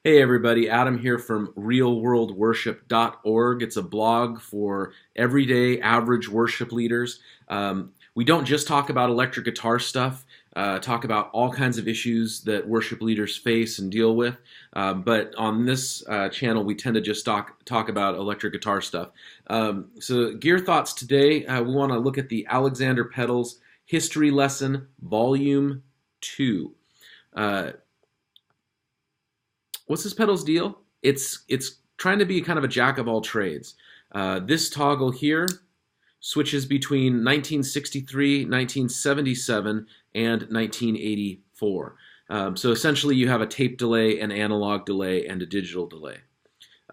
Hey everybody, Adam here from realworldworship.org. It's a blog for everyday average worship leaders. We don't just talk about electric guitar stuff, talk about all kinds of issues that worship leaders face and deal with. But on this channel, we tend to just talk about electric guitar stuff. So gear thoughts today, we want to look at the Alexander Pedals History Lesson, Volume 2. What's this pedal's deal? It's trying to be kind of a jack of all trades. This toggle here switches between 1963, 1977, and 1984. So essentially you have a tape delay, an analog delay, and a digital delay.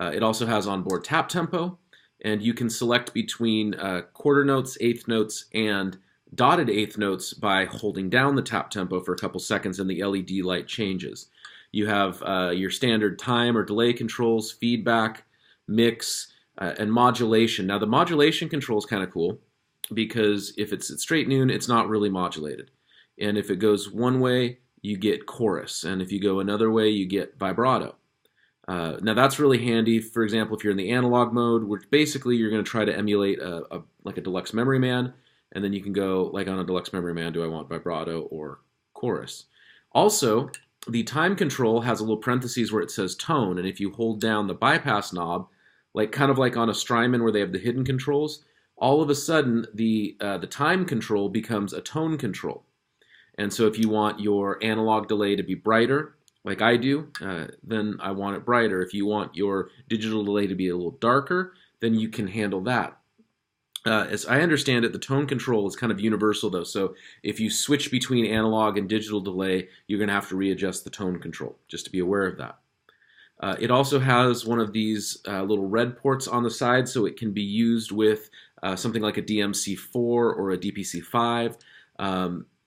It also has onboard tap tempo, and you can select between quarter notes, eighth notes, and dotted eighth notes by holding down the tap tempo for a couple seconds and the LED light changes. You have your standard time or delay controls, feedback, mix, and modulation. Now the modulation control is kind of cool because if it's at straight noon, it's not really modulated. And if it goes one way, you get chorus. And if you go another way, you get vibrato. Now that's really handy, for example, if you're in the analog mode, which basically you're going to try to emulate like a deluxe memory man, and then you can go, like on a deluxe memory man, do I want vibrato or chorus? Also, the time control has a little parentheses where it says tone, and if you hold down the bypass knob, kind of like on a Strymon where they have the hidden controls, all of a sudden the time control becomes a tone control. And so if you want your analog delay to be brighter, like I do, then I want it brighter. If you want your digital delay to be a little darker, then you can handle that. As I understand it, the tone control is kind of universal though, so if you switch between analog and digital delay, you're going to have to readjust the tone control, just to be aware of that. It also has one of these little red ports on the side, so it can be used with something like a DMC4 or a DPC5.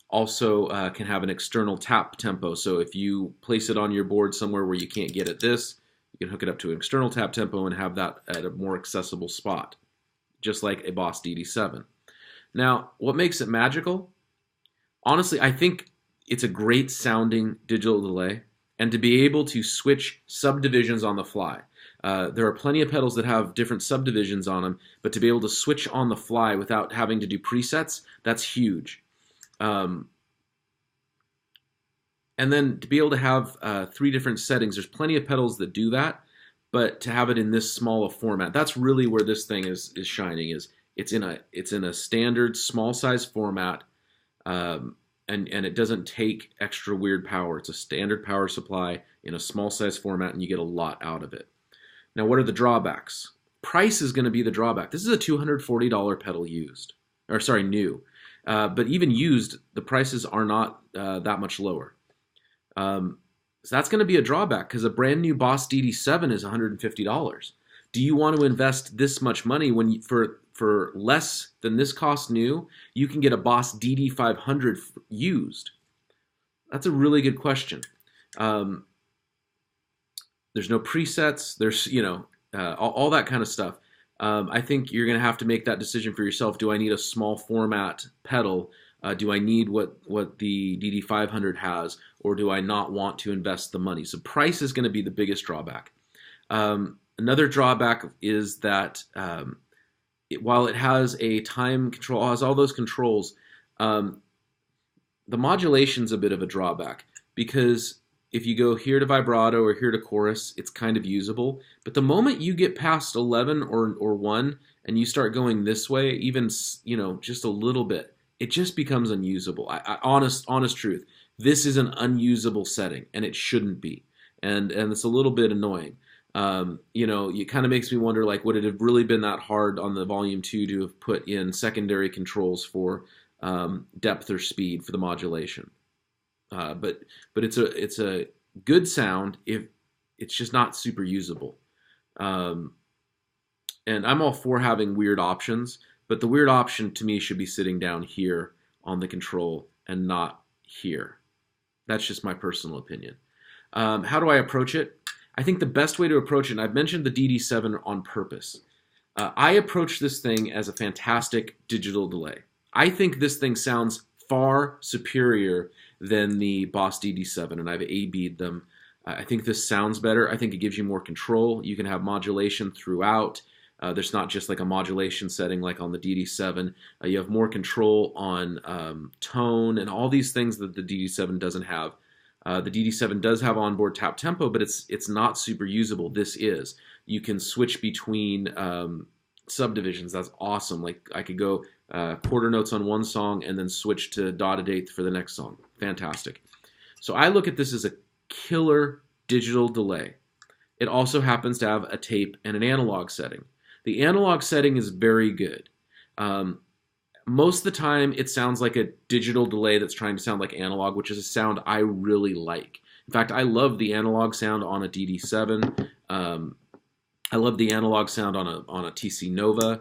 Also can have an external tap tempo, so if you place it on your board somewhere where you can't get at this, you can hook it up to an external tap tempo and have that at a more accessible spot, just like a Boss DD7. Now, what makes it magical? Honestly, I think it's a great sounding digital delay, and to be able to switch subdivisions on the fly. There are plenty of pedals that have different subdivisions on them, but to be able to switch on the fly without having to do presets, that's huge. And then to be able to have 3 different settings, there's plenty of pedals that do that, but to have it in this small a format, that's really where this thing is shining. It's in a standard small size format, and it doesn't take extra weird power. It's a standard power supply in a small size format, and you get a lot out of it. Now, what are the drawbacks? Price is going to be the drawback. This is a $240 pedal new, but even used, the prices are not that much lower. So that's going to be a drawback because a brand new Boss DD7 is $150. Do you want to invest this much money when for less than this cost new, you can get a Boss DD500 used? That's a really good question. There's no presets. There's all that kind of stuff. I think you're going to have to make that decision for yourself. Do I need a small format pedal? Do I need what the DD500 has, or do I not want to invest the money? So price is going to be the biggest drawback. Another drawback is that while it has a time control, has all those controls, the modulation's a bit of a drawback because if you go here to vibrato or here to chorus, it's kind of usable. But the moment you get past 11 or 1 and you start going this way, even just a little bit, it just becomes unusable. Honest truth. This is an unusable setting, and it shouldn't be. And it's a little bit annoying. It kind of makes me wonder, would it have really been that hard on the Volume 2 to have put in secondary controls for depth or speed for the modulation? But it's a good sound if it's just not super usable. And I'm all for having weird options, but the weird option to me should be sitting down here on the control and not here. That's just my personal opinion. How do I approach it? I think the best way to approach it, and I've mentioned the DD7 on purpose, I approach this thing as a fantastic digital delay. I think this thing sounds far superior than the Boss DD7, and I've A-B'd them. I think this sounds better. I think it gives you more control. You can have modulation throughout. There's not just like a modulation setting like on the DD7. You have more control on tone and all these things that the DD7 doesn't have. The DD7 does have onboard tap tempo, but it's not super usable. This is. You can switch between subdivisions. That's awesome. Like I could go quarter notes on one song and then switch to dotted eighth for the next song. Fantastic. So I look at this as a killer digital delay. It also happens to have a tape and an analog setting. The analog setting is very good. Most of the time, it sounds like a digital delay that's trying to sound like analog, which is a sound I really like. In fact, I love the analog sound on a DD7. I love the analog sound on a TC Nova.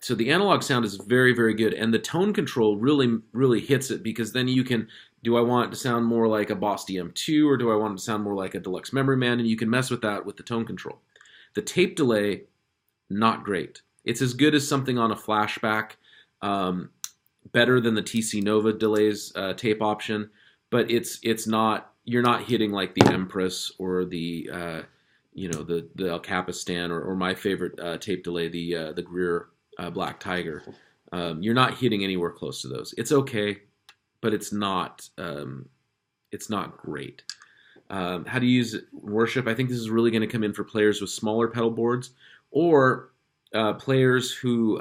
So the analog sound is very, very good, and the tone control really, really hits it, because then you can, do I want it to sound more like a Boss DM2, or do I want it to sound more like a Deluxe Memory Man? And you can mess with that with the tone control. The tape delay, not great. It's as good as something on a flashback, better than the TC Nova delays tape option, but it's not, you're not hitting like the Empress or the the El Capistan, or my favorite tape delay, the Greer Black Tiger. You're not hitting anywhere close to those. It's okay, but it's not great. How to use Worship? I think this is really going to come in for players with smaller pedal boards, or players who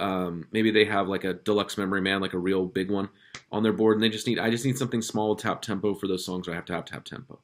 maybe they have like a Deluxe Memory Man, like a real big one on their board, and they just need, I just need something small, tap tempo for those songs where I have to have tap tempo.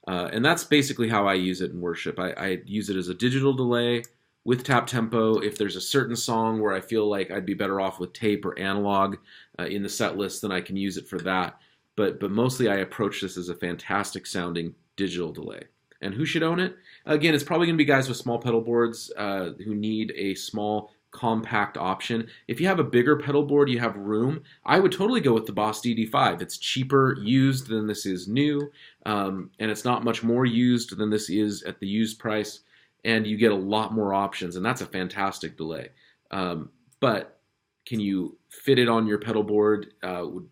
And that's basically how I use it in Worship. I use it as a digital delay with tap tempo. If there's a certain song where I feel like I'd be better off with tape or analog in the set list, then I can use it for that. But mostly I approach this as a fantastic sounding digital delay. And who should own it? Again, it's probably going to be guys with small pedal boards who need a small, compact option. If you have a bigger pedal board, you have room, I would totally go with the Boss DD5. It's cheaper used than this is new, and it's not much more used than this is at the used price, and you get a lot more options, and that's a fantastic delay. But can you fit it on your pedal board?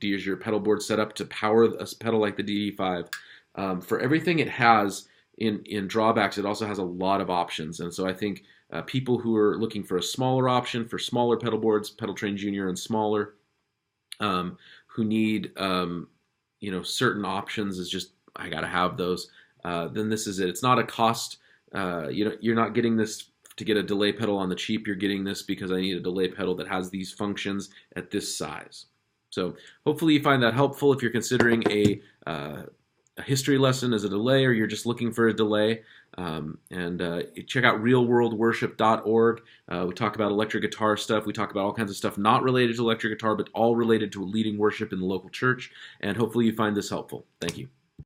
Is your pedal board set up to power a pedal like the DD5? For everything it has in drawbacks, it also has a lot of options, and so I think people who are looking for a smaller option for smaller pedal boards, Pedal Train Junior and smaller, who need certain options, is just, I gotta have those. Then this is it. It's not a cost. You're not getting this to get a delay pedal on the cheap. You're getting this because I need a delay pedal that has these functions at this size. So hopefully you find that helpful if you're considering a history lesson as a delay, or you're just looking for a delay. Check out realworldworship.org. We talk about electric guitar stuff. We talk about all kinds of stuff not related to electric guitar, but all related to leading worship in the local church. And hopefully you find this helpful. Thank you.